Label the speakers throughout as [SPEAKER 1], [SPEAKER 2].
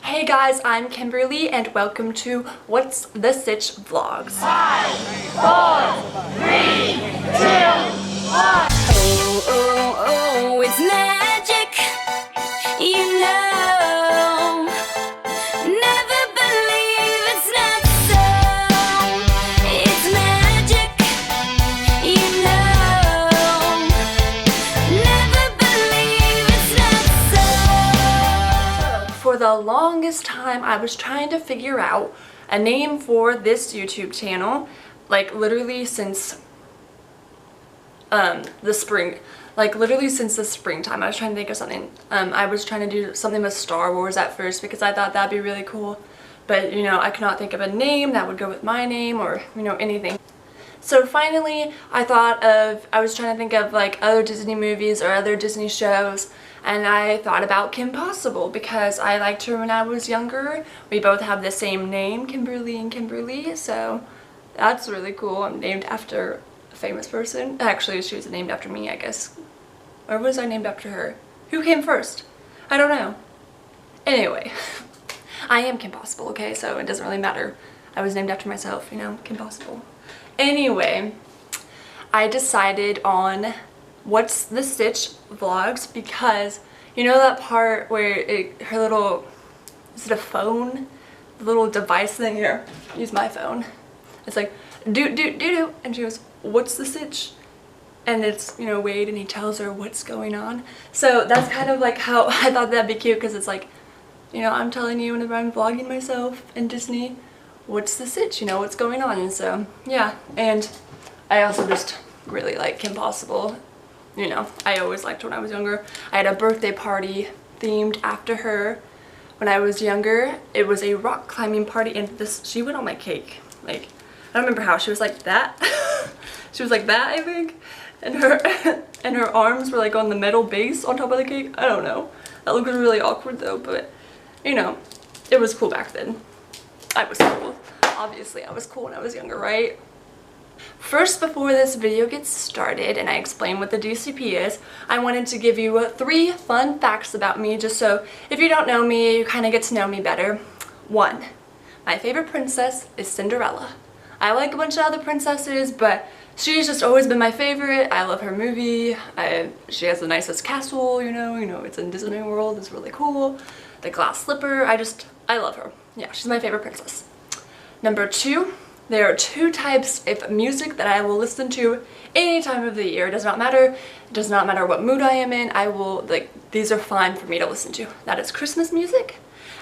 [SPEAKER 1] Hey guys, I'm Kimberly and welcome to What's the Sitch Vlogs.
[SPEAKER 2] 5, 4, 3, 2, 1.
[SPEAKER 3] Oh, oh, oh, it's magic, you know. Never believe it's not so. It's magic, you know. Never believe it's not so.
[SPEAKER 1] For the longest time, I was trying to figure out a name for this YouTube channel, like literally since the spring. Like literally since the springtime, I was trying to think of something. I was trying to do something with Star Wars at first because I thought that'd be really cool. But, you know, I could not think of a name that would go with my name or, you know, anything. So finally, I was trying to think of like other Disney movies or other Disney shows, and I thought about Kim Possible because I liked her when I was younger. We both have the same name, Kimberly and Kimberly, so that's really cool. I'm named after a famous person. Actually, she was named after me, I guess. Or was I named after her? Who came first? I don't know. Anyway, I am Kim Possible, okay? So it doesn't really matter. I was named after myself, you know, Kim Possible. Anyway, I decided on What's the Sitch Vlogs because you know that part where her little, is it a phone? The little device thing here. Use my phone. It's like, do, and she goes, what's the sitch? And it's, you know, Wade, and he tells her what's going on. So that's kind of like how I thought that'd be cute because it's like, you know, I'm telling you whenever I'm vlogging myself in Disney, what's the sitch, you know, what's going on. And so yeah, and I also just really like Kim Possible. You know, I always liked her when I was younger. I had a birthday party themed after her when I was younger. It was a rock climbing party, and she went on my cake. Like, I don't remember how, she was like that. She was like that, I think, and her arms were like on the metal base on top of the cake. I don't know, that looked really awkward though, but you know, it was cool back then. I was cool. Obviously, I was cool when I was younger, right? First, before this video gets started and I explain what the DCP is, I wanted to give you 3 fun facts about me, just so if you don't know me, you kind of get to know me better. 1. My favorite princess is Cinderella. I like a bunch of other princesses, but she's just always been my favorite. I love her movie. She has the nicest castle, you know, it's in Disney World. It's really cool. The glass slipper, I love her. Yeah, she's my favorite princess. Number 2, there are 2 types of music that I will listen to any time of the year. It does not matter. It does not matter what mood I am in. I will, like, these are fine for me to listen to. That is Christmas music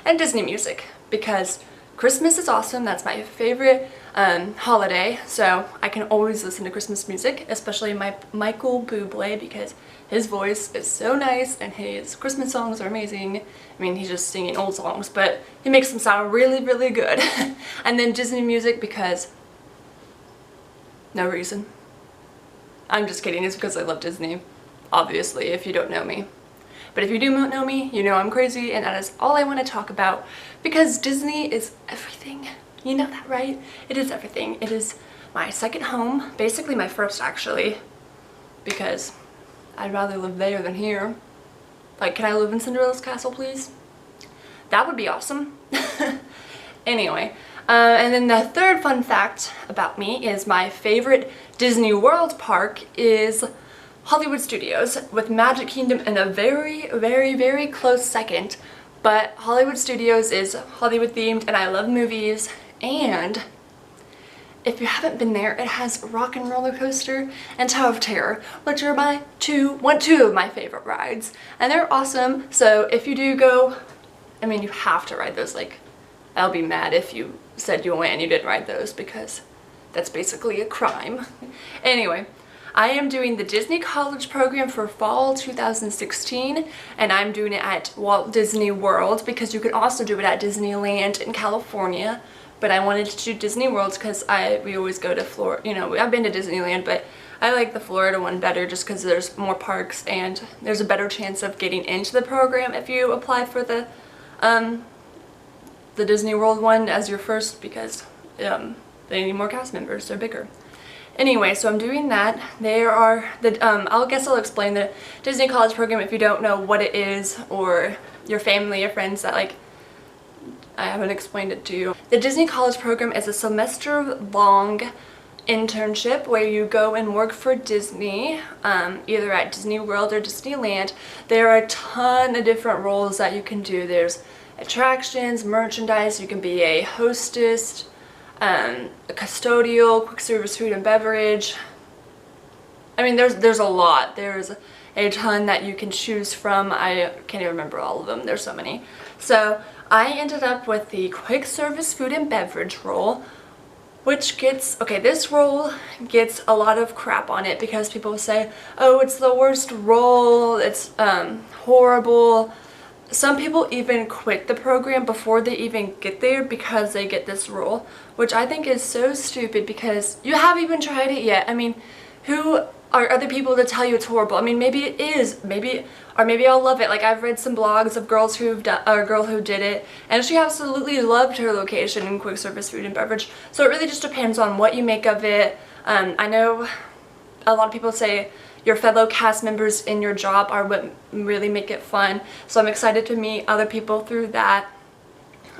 [SPEAKER 1] and Disney music, because Christmas is awesome. That's my favorite holiday, so I can always listen to Christmas music, especially Michael Bublé, because his voice is so nice and his Christmas songs are amazing. I mean, he's just singing old songs, but he makes them sound really, really good. And then Disney music because no reason. I'm just kidding, it's because I love Disney, obviously, if you don't know me. But if you do know me, you know I'm crazy, and that is all I want to talk about, because Disney is everything. You know that, right? It is everything. It is my second home, basically my first actually, because I'd rather live there than here. Like, can I live in Cinderella's castle, please? That would be awesome. Anyway, and then the 3rd fun fact about me is my favorite Disney World park is Hollywood Studios, with Magic Kingdom in a very, very, very close second. But Hollywood Studios is Hollywood themed and I love movies, and if you haven't been there, it has Rock and Roller Coaster and Tower of Terror, which are two of my favorite rides, and they're awesome. So if you do go, I mean, you have to ride those. Like, I'll be mad if you said you went and you didn't ride those, because that's basically a crime. Anyway, I am doing the Disney College program for fall 2016, and I'm doing it at Walt Disney World, because you can also do it at Disneyland in California. But I wanted to do Disney World because we always go to Florida. You know, I've been to Disneyland, but I like the Florida one better just because there's more parks and there's a better chance of getting into the program if you apply for the Disney World one as your first, because they need more cast members. They're bigger. Anyway, so I'm doing that. There are I guess I'll explain the Disney College program if you don't know what it is, or your family or friends that like I haven't explained it to you. The Disney College Program is a semester-long internship where you go and work for Disney, either at Disney World or Disneyland. There are a ton of different roles that you can do. There's attractions, merchandise, you can be a hostess, a custodial, quick service food and beverage. I mean, there's a lot. There's a ton that you can choose from. I can't even remember all of them. There's so many. So I ended up with the quick service food and beverage role, which gets, okay, this role gets a lot of crap on it because people say, oh, it's the worst role, it's horrible. Some people even quit the program before they even get there because they get this role, which I think is so stupid because you haven't even tried it yet. I mean, who are other people to tell you it's horrible? I mean, maybe it is, maybe I'll love it. Like, I've read some blogs of girls who've done, or a girl who did it, and she absolutely loved her location in quick service food and beverage. So it really just depends on what you make of it. I know a lot of people say your fellow cast members in your job are what really make it fun. So I'm excited to meet other people through that.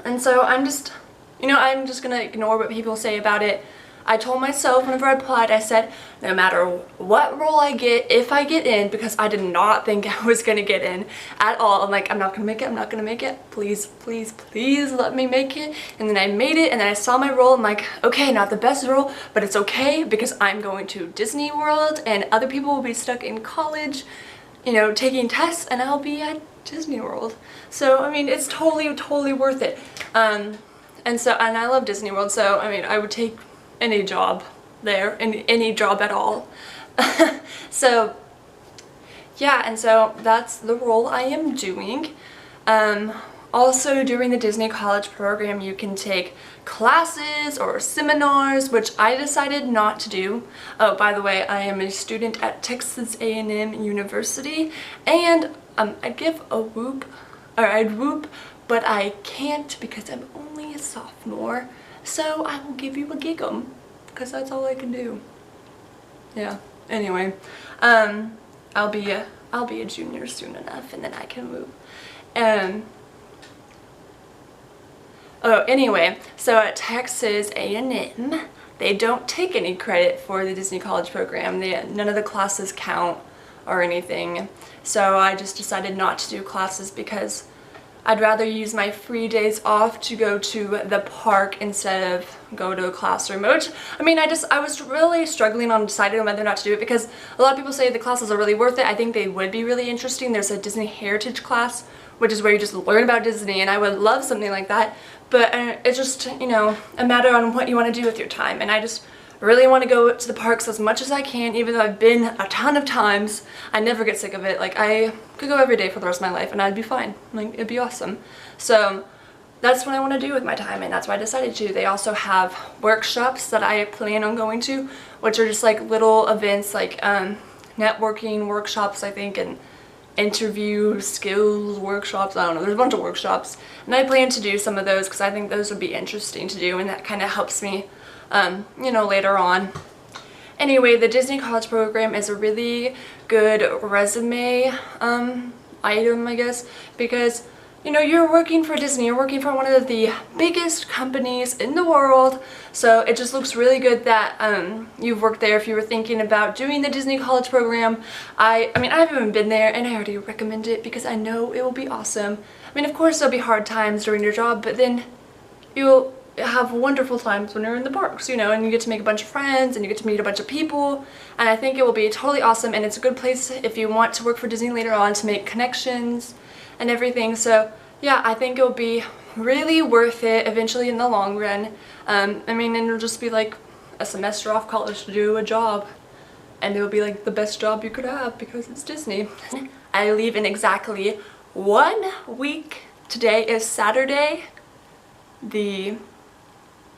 [SPEAKER 1] And so I'm just gonna ignore what people say about it. I told myself whenever I applied, I said, no matter what role I get, if I get in, because I did not think I was going to get in at all. I'm like, I'm not going to make it, I'm not going to make it. Please, please, please let me make it. And then I made it, and then I saw my role. I'm like, okay, not the best role, but it's okay because I'm going to Disney World and other people will be stuck in college, you know, taking tests, and I'll be at Disney World. So, I mean, it's totally, totally worth it. And I love Disney World, so, I mean, I would take any job there, any job at all. So yeah, and so that's the role I am doing. Also during the Disney College Program you can take classes or seminars, which I decided not to do. Oh, by the way, I am a student at Texas A&M University, and I'd give a whoop, or I'd whoop, but I can't because I'm only a sophomore. So I will give you a gig'em, because that's all I can do. Yeah, anyway, I'll be a junior soon enough, and then I can move. Oh, anyway, so at Texas A&M, they don't take any credit for the Disney College Program. None of the classes count or anything. So I just decided not to do classes because I'd rather use my free days off to go to the park instead of go to a classroom, which, I mean, I was really struggling on deciding whether or not to do it because a lot of people say the classes are really worth it. I think they would be really interesting. There's a Disney Heritage class, which is where you just learn about Disney, and I would love something like that, but it's just, you know, a matter on what you want to do with your time, and I just really want to go to the parks as much as I can, even though I've been a ton of times. I never get sick of it. Like, I could go every day for the rest of my life and I'd be fine. Like, it'd be awesome. So that's what I want to do with my time, and that's why I decided to. They also have workshops that I plan on going to, which are just like little events, like networking workshops, I think, and interview skills workshops. I don't know, there's a bunch of workshops, and I plan to do some of those because I think those would be interesting to do, and that kind of helps me you know, later on. Anyway, the Disney College Program is a really good resume item, I guess, because, you know, you're working for Disney, you're working for one of the biggest companies in the world, so it just looks really good that you've worked there. If you were thinking about doing the Disney College Program, I mean, I haven't even been there, and I already recommend it because I know it will be awesome. I mean, of course there'll be hard times during your job, but then you'll have wonderful times when you're in the parks, you know, and you get to make a bunch of friends and you get to meet a bunch of people, and I think it will be totally awesome, and it's a good place if you want to work for Disney later on to make connections and everything. So yeah, I think it'll be really worth it eventually in the long run. I mean, and it'll just be like a semester off college to do a job, and it'll be like the best job you could have because it's Disney. I leave in exactly 1 week. Today is Saturday, the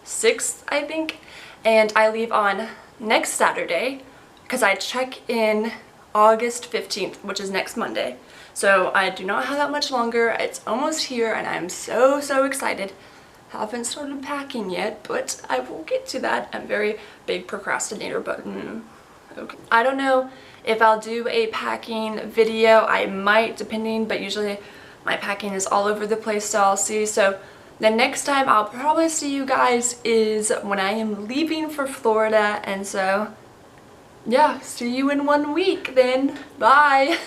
[SPEAKER 1] 6th, I think, and I leave on next Saturday because I check in August 15th, which is next Monday. So I do not have that much longer. It's almost here, and I'm so, so excited. Haven't started packing yet, but I will get to that. I'm a very big procrastinator, but okay. I don't know if I'll do a packing video. I might, depending, but usually my packing is all over the place, so I'll see. So The next time I'll probably see you guys is when I am leaving for Florida, and so yeah, see you in 1 week then. Bye!